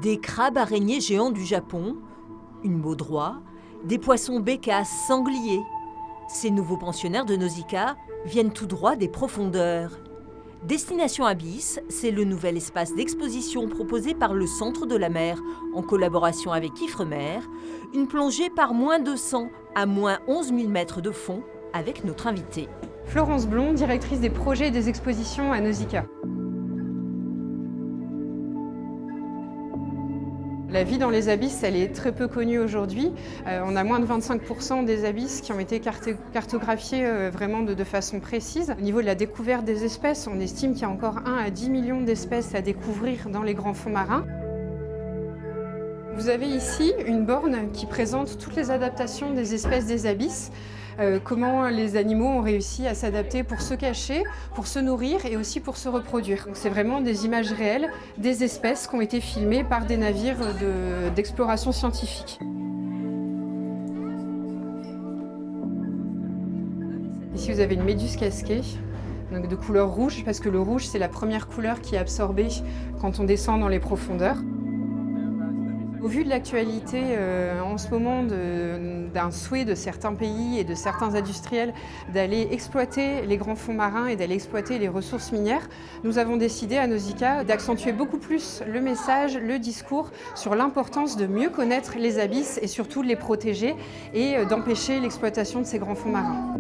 Des crabes araignées géants du Japon, une baudroie, des poissons bécasses, sangliers. Ces nouveaux pensionnaires de Nausicaa viennent tout droit des profondeurs. Destination Abyss, c'est le nouvel espace d'exposition proposé par le Centre de la mer en collaboration avec Ifremer. Une plongée par -200 à -11 000 mètres de fond avec notre invitée. Florence Blond, directrice des projets et des expositions à Nausicaa. La vie dans les abysses, elle est très peu connue aujourd'hui. On a moins de 25% des abysses qui ont été cartographiés vraiment de façon précise. Au niveau de la découverte des espèces, on estime qu'il y a encore 1 à 10 millions d'espèces à découvrir dans les grands fonds marins. Vous avez ici une borne qui présente toutes les adaptations des espèces des abysses. Comment les animaux ont réussi à s'adapter pour se cacher, pour se nourrir et aussi pour se reproduire. C'est vraiment des images réelles des espèces qui ont été filmées par des navires d'exploration scientifique. Ici vous avez une méduse casquée, donc de couleur rouge, parce que le rouge c'est la première couleur qui est absorbée quand on descend dans les profondeurs. Au vu de l'actualité en ce moment d'un souhait de certains pays et de certains industriels d'aller exploiter les grands fonds marins et d'aller exploiter les ressources minières, nous avons décidé à Nausicaa d'accentuer beaucoup plus le message, le discours sur l'importance de mieux connaître les abysses et surtout de les protéger et d'empêcher l'exploitation de ces grands fonds marins.